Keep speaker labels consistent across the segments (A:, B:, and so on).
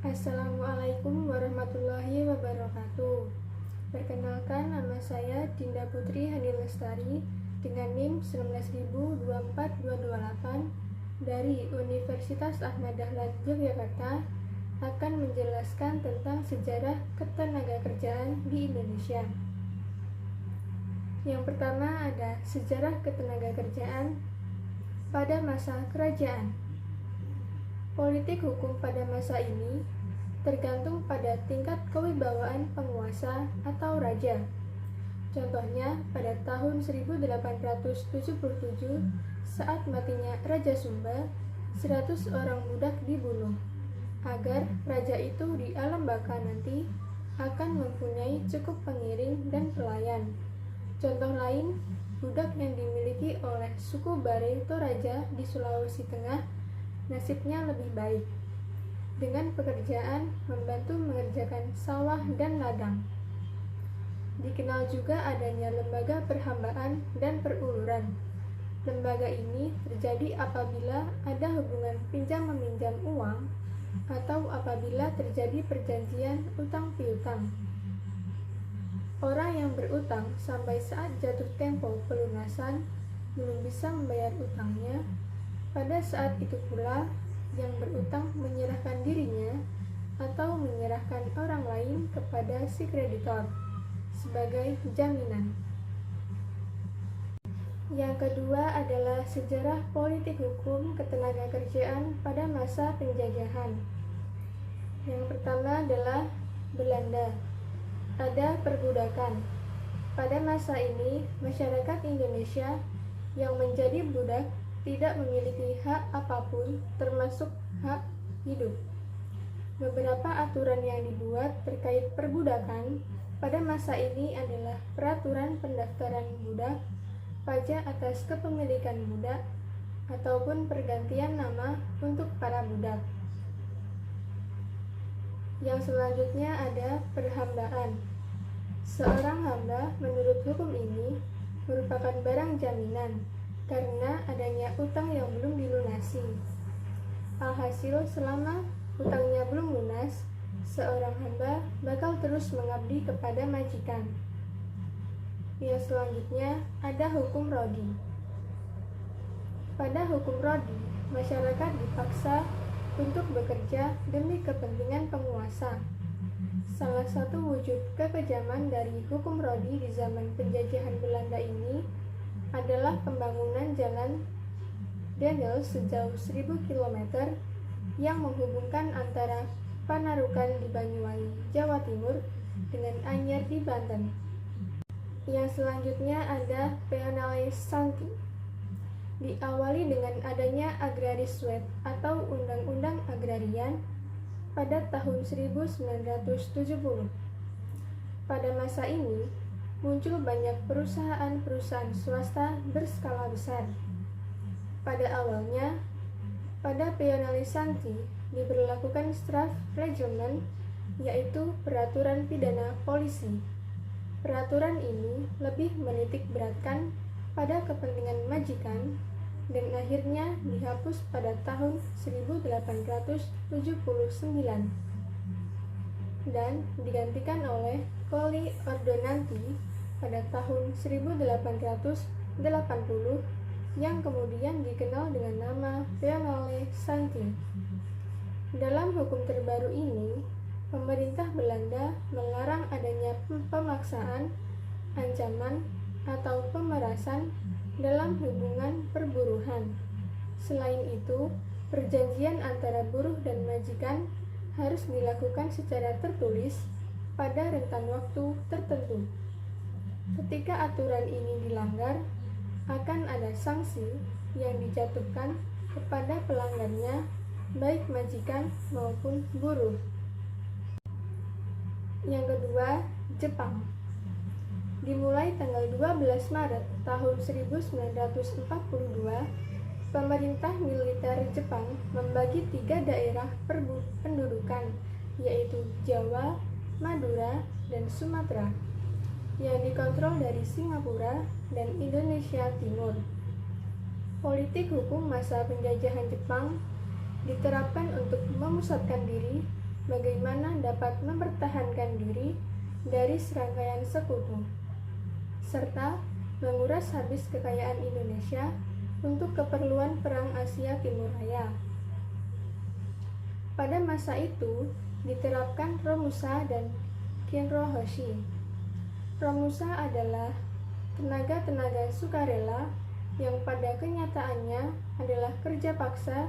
A: Assalamualaikum warahmatullahi wabarakatuh. Perkenalkan, nama saya Dinda Putri Hani Lestari dengan NIM 1924228 dari Universitas Ahmad Dahlan Yogyakarta akan menjelaskan tentang sejarah ketenagakerjaan di Indonesia. Yang pertama ada sejarah ketenagakerjaan pada masa kerajaan. Politik hukum pada masa ini tergantung pada tingkat kewibawaan penguasa atau raja. Contohnya, pada tahun 1877 saat matinya Raja Sumba, 100 orang budak dibunuh agar raja itu di alam baka nanti akan mempunyai cukup pengiring dan pelayan. Contoh lain, budak yang dimiliki oleh suku Bare Toraja di Sulawesi Tengah nasibnya lebih baik, dengan pekerjaan membantu mengerjakan sawah dan ladang. Dikenal juga adanya lembaga perhambaan dan peruluran. Lembaga ini terjadi apabila ada hubungan pinjam-meminjam uang atau apabila terjadi perjanjian utang piutang. Orang yang berutang sampai saat jatuh tempo pelunasan belum bisa membayar utangnya. Pada saat itu pula, yang berutang menyerahkan dirinya atau menyerahkan orang lain kepada si kreditor sebagai jaminan. Yang kedua adalah sejarah politik hukum ketenagakerjaan pada masa penjajahan. Yang pertama adalah Belanda. Ada perbudakan. Pada masa ini, masyarakat Indonesia yang menjadi budak tidak memiliki hak apapun termasuk hak hidup. Beberapa aturan yang dibuat terkait perbudakan pada masa ini adalah peraturan pendaftaran budak, pajak atas kepemilikan budak, ataupun pergantian nama untuk para budak. Yang selanjutnya ada perhambaan. Seorang hamba menurut hukum ini merupakan barang jaminan karena adanya utang yang belum dilunasi. Alhasil, selama utangnya belum lunas, seorang hamba bakal terus mengabdi kepada majikan. Yang selanjutnya ada hukum Rodi. Pada hukum Rodi, masyarakat dipaksa untuk bekerja demi kepentingan penguasa. Salah satu wujud kekejaman dari hukum Rodi di zaman penjajahan Belanda ini adalah pembangunan jalan Dendel sejauh 1000 km yang menghubungkan antara Panarukan di Banyuwangi, Jawa Timur dengan Anyer di Banten. Yang selanjutnya ada Peonale Santi. Diawali dengan adanya Agrariswet atau Undang-Undang Agrarian pada tahun 1970. Pada masa ini, muncul banyak perusahaan-perusahaan swasta berskala besar. Pada awalnya, pada Peonale Santi diberlakukan Strafreglement, yaitu peraturan pidana polisi. Peraturan ini lebih menitik beratkan pada kepentingan majikan dan akhirnya dihapus pada tahun 1879 dan digantikan oleh Colli Ordonanti pada tahun 1880 yang kemudian dikenal dengan nama Peonale Santi. Dalam hukum terbaru ini, pemerintah Belanda melarang adanya pemaksaan, ancaman, atau pemerasan dalam hubungan perburuhan. Selain itu, perjanjian antara buruh dan majikan harus dilakukan secara tertulis pada rentan waktu tertentu. Ketika aturan ini dilanggar, akan ada sanksi yang dijatuhkan kepada pelanggarnya, baik majikan maupun buruh. Yang kedua, Jepang. Dimulai tanggal 12 Maret tahun 1942, pemerintah militer Jepang membagi 3 daerah pendudukan, yaitu Jawa, Madura, dan Sumatera, yang dikontrol dari Singapura dan Indonesia Timur. Politik hukum masa penjajahan Jepang diterapkan untuk memusatkan diri bagaimana dapat mempertahankan diri dari serangkaian sekutu, serta menguras habis kekayaan Indonesia untuk keperluan Perang Asia Timur Raya. Pada masa itu, diterapkan Romusa dan Kinrohoshi. Romusa adalah tenaga-tenaga sukarela yang pada kenyataannya adalah kerja paksa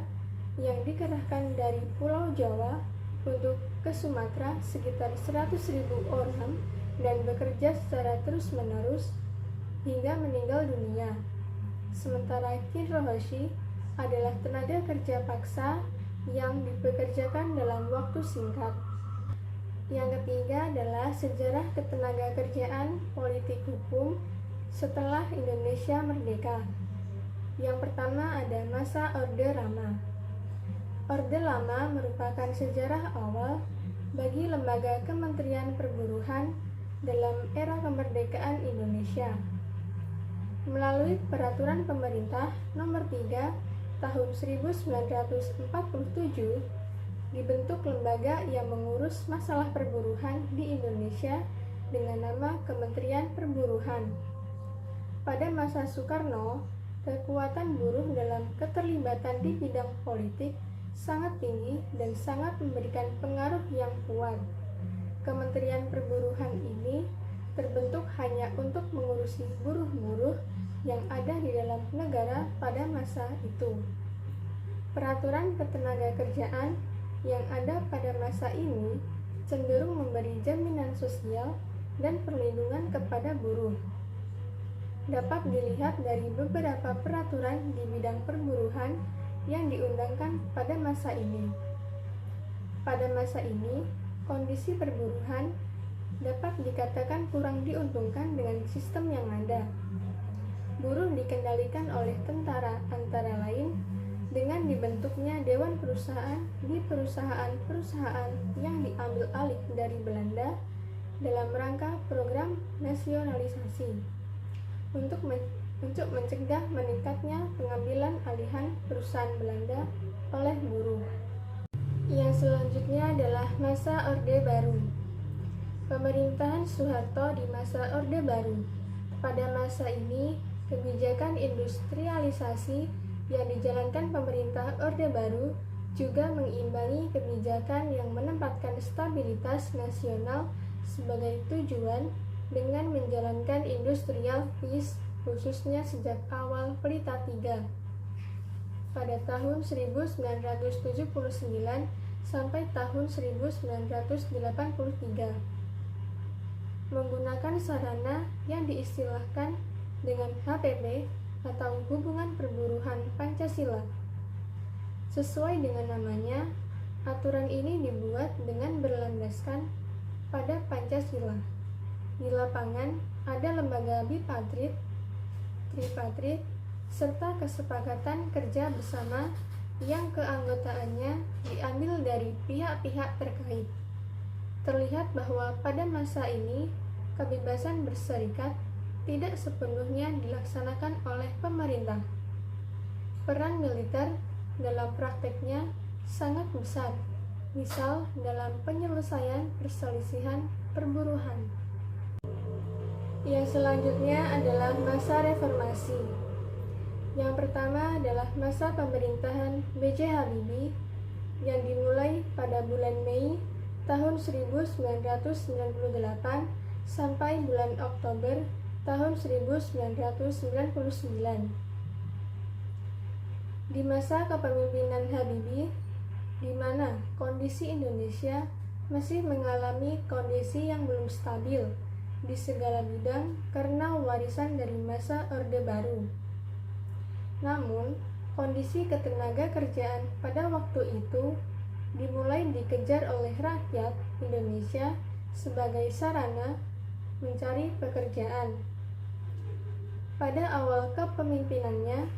A: yang dikerahkan dari Pulau Jawa untuk ke Sumatera sekitar 100.000 orang dan bekerja secara terus-menerus hingga meninggal dunia. Sementara Kinrohoshi adalah tenaga kerja paksa yang dipekerjakan dalam waktu singkat. Yang ketiga adalah sejarah ketenagakerjaan politik hukum setelah Indonesia merdeka. Yang pertama ada masa Orde Lama. Orde Lama merupakan sejarah awal bagi lembaga Kementerian Perburuhan dalam era kemerdekaan Indonesia. Melalui Peraturan Pemerintah Nomor 3 Tahun 1947, dibentuk lembaga yang mengurus masalah perburuhan di Indonesia dengan nama Kementerian Perburuhan. Pada masa Soekarno, kekuatan buruh dalam keterlibatan di bidang politik sangat tinggi dan sangat memberikan pengaruh yang kuat. Kementerian Perburuhan ini terbentuk hanya untuk mengurusi buruh-buruh yang ada di dalam negara pada masa itu. Peraturan ketenagakerjaan yang ada pada masa ini cenderung memberi jaminan sosial dan perlindungan kepada buruh. Dapat dilihat dari beberapa peraturan di bidang perburuhan yang diundangkan pada masa ini. Pada masa ini, kondisi perburuhan dapat dikatakan kurang diuntungkan dengan sistem yang ada. Buruh dikendalikan oleh tentara antara lain dengan dibentuknya dewan perusahaan di perusahaan-perusahaan yang diambil alih dari Belanda dalam rangka program nasionalisasi untuk mencegah meningkatnya pengambilan alihan perusahaan Belanda oleh buruh. Yang selanjutnya adalah masa Orde Baru. Pemerintahan Soeharto di masa Orde Baru. Pada masa ini, kebijakan industrialisasi yang dijalankan pemerintah Orde Baru juga mengimbangi kebijakan yang menempatkan stabilitas nasional sebagai tujuan dengan menjalankan industrial peace khususnya sejak awal Pelita III pada tahun 1979 sampai tahun 1983 menggunakan sarana yang diistilahkan dengan HPP atau Hubungan Perburuhan Pancasila. Sesuai dengan namanya, aturan ini dibuat dengan berlandaskan pada Pancasila. Di lapangan ada lembaga bipatrit, tripatrit, serta kesepakatan kerja bersama yang keanggotaannya diambil dari pihak-pihak terkait. Terlihat bahwa pada masa ini, kebebasan berserikat tidak sepenuhnya dilaksanakan oleh pemerintah. Peran militer dalam prakteknya sangat besar, misal dalam penyelesaian perselisihan perburuhan. Yang selanjutnya adalah masa reformasi. Yang pertama adalah masa pemerintahan B.J. Habibie yang dimulai pada bulan Mei tahun 1998 sampai bulan Oktober tahun 1999. Di masa kepemimpinan Habibie, di mana kondisi Indonesia masih mengalami kondisi yang belum stabil di segala bidang karena warisan dari masa Orde Baru. Namun, kondisi ketenagakerjaan pada waktu itu dimulai dikejar oleh rakyat Indonesia sebagai sarana mencari pekerjaan. Pada awal kepemimpinannya,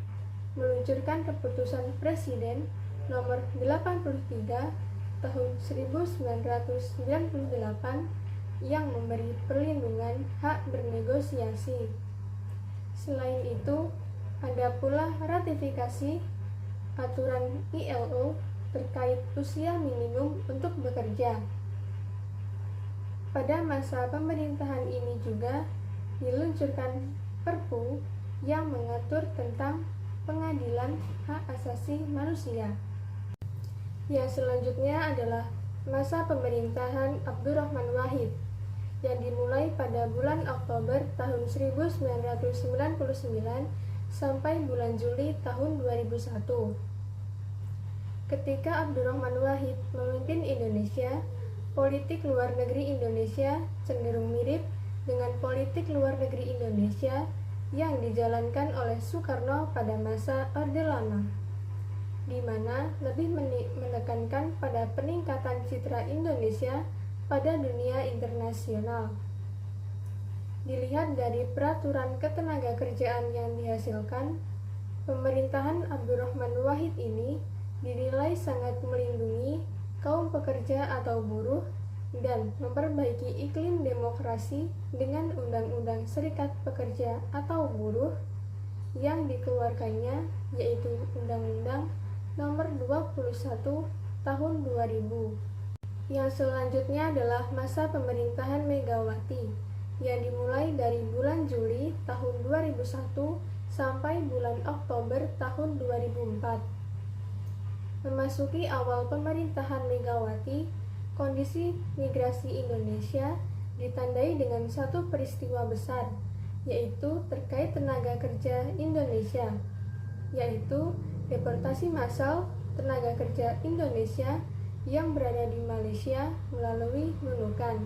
A: meluncurkan keputusan Presiden nomor 83 tahun 1998 yang memberi perlindungan hak bernegosiasi. Selain itu, ada pula ratifikasi aturan ILO terkait usia minimum untuk bekerja. Pada masa pemerintahan ini juga diluncurkan Perpu yang mengatur tentang pengadilan hak asasi manusia. Yang selanjutnya adalah masa pemerintahan Abdurrahman Wahid yang dimulai pada bulan Oktober tahun 1999 sampai bulan Juli tahun 2001. Ketika Abdurrahman Wahid memimpin Indonesia, politik luar negeri Indonesia cenderung mirip dengan politik luar negeri Indonesia yang dijalankan oleh Soekarno pada masa Orde Lama, di mana lebih menekankan pada peningkatan citra Indonesia pada dunia internasional. Dilihat dari peraturan ketenagakerjaan yang dihasilkan, pemerintahan Abdurrahman Wahid ini dinilai sangat melindungi kaum pekerja atau buruh dan memperbaiki iklim demokrasi dengan Undang-Undang Serikat Pekerja atau Buruh yang dikeluarkannya, yaitu Undang-Undang Nomor 21 Tahun 2000. Yang selanjutnya adalah masa pemerintahan Megawati yang dimulai dari bulan Juli tahun 2001 sampai bulan Oktober tahun 2004. Memasuki awal pemerintahan Megawati, kondisi migrasi Indonesia ditandai dengan satu peristiwa besar, yaitu terkait tenaga kerja Indonesia, yaitu deportasi massal tenaga kerja Indonesia yang berada di Malaysia melalui Nunukan.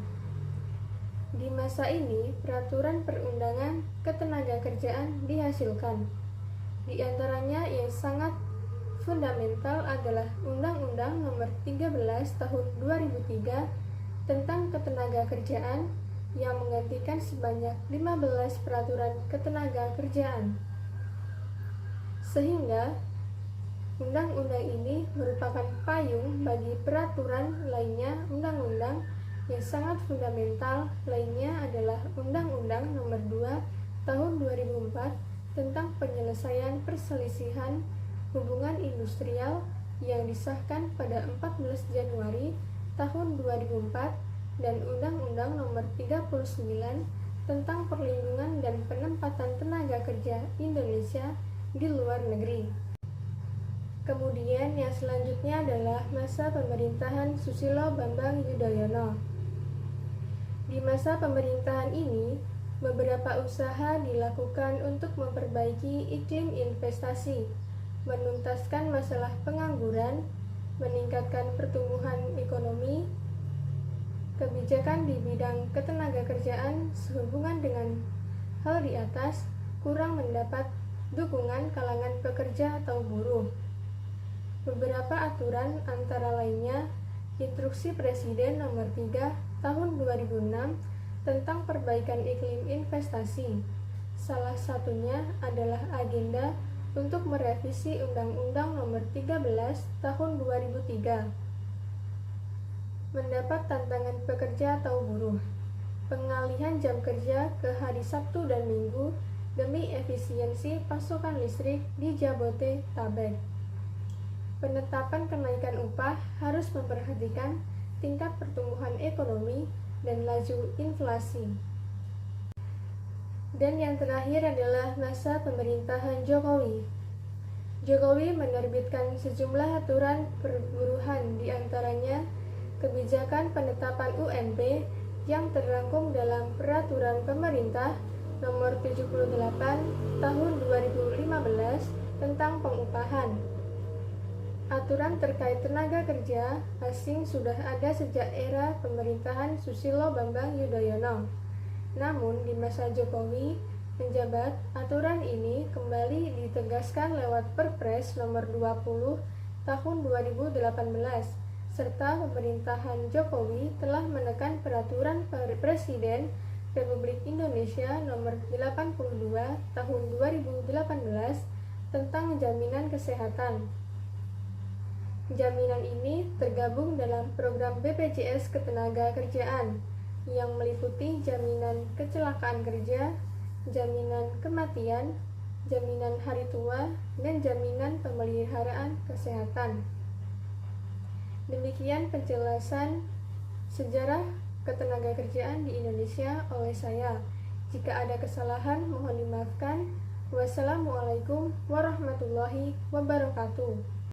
A: Di masa ini, peraturan perundangan ketenagakerjaan dihasilkan. Di antaranya yang sangat fundamental adalah Undang-Undang Nomor 13 Tahun 2003 tentang ketenagakerjaan yang menggantikan sebanyak 15 peraturan ketenagakerjaan. Sehingga undang-undang ini merupakan payung bagi peraturan lainnya undang-undang yang sangat fundamental lainnya adalah Undang-Undang Nomor 2 Tahun 2004 tentang penyelesaian perselisihan hubungan industrial yang disahkan pada 14 Januari tahun 2004 dan Undang-Undang Nomor 39 tentang perlindungan dan penempatan tenaga kerja Indonesia di luar negeri. Kemudian yang selanjutnya adalah masa pemerintahan Susilo Bambang Yudhoyono. Di masa pemerintahan ini, beberapa usaha dilakukan untuk memperbaiki iklim investasi, menuntaskan masalah pengangguran, meningkatkan pertumbuhan ekonomi. Kebijakan di bidang ketenagakerjaan sehubungan dengan hal di atas kurang mendapat dukungan kalangan pekerja atau buruh. Beberapa aturan antara lainnya Instruksi Presiden Nomor 3 Tahun 2006 tentang perbaikan iklim investasi. Salah satunya adalah agenda untuk merevisi Undang-Undang Nomor 13 Tahun 2003. Mendapat tantangan pekerja atau buruh. Pengalihan jam kerja ke hari Sabtu dan Minggu demi efisiensi pasokan listrik di Jabodetabek. Penetapan kenaikan upah harus memperhatikan tingkat pertumbuhan ekonomi dan laju inflasi. Dan yang terakhir adalah masa pemerintahan Jokowi. Jokowi menerbitkan sejumlah aturan perburuhan, di antaranya kebijakan penetapan UMP yang terangkum dalam Peraturan Pemerintah Nomor 78 Tahun 2015 tentang pengupahan. Aturan terkait tenaga kerja asing sudah ada sejak era pemerintahan Susilo Bambang Yudhoyono. Namun di masa Jokowi menjabat, aturan ini kembali ditegaskan lewat Perpres Nomor 20 Tahun 2018, serta pemerintahan Jokowi telah menekan Peraturan Presiden Republik Indonesia Nomor 82 Tahun 2018 tentang jaminan kesehatan. Jaminan ini tergabung dalam program BPJS Ketenagakerjaan yang meliputi jaminan kecelakaan kerja, jaminan kematian, jaminan hari tua, dan jaminan pemeliharaan kesehatan. Demikian penjelasan sejarah ketenagakerjaan di Indonesia oleh saya. Jika ada kesalahan, mohon dimaafkan. Wassalamualaikum warahmatullahi wabarakatuh.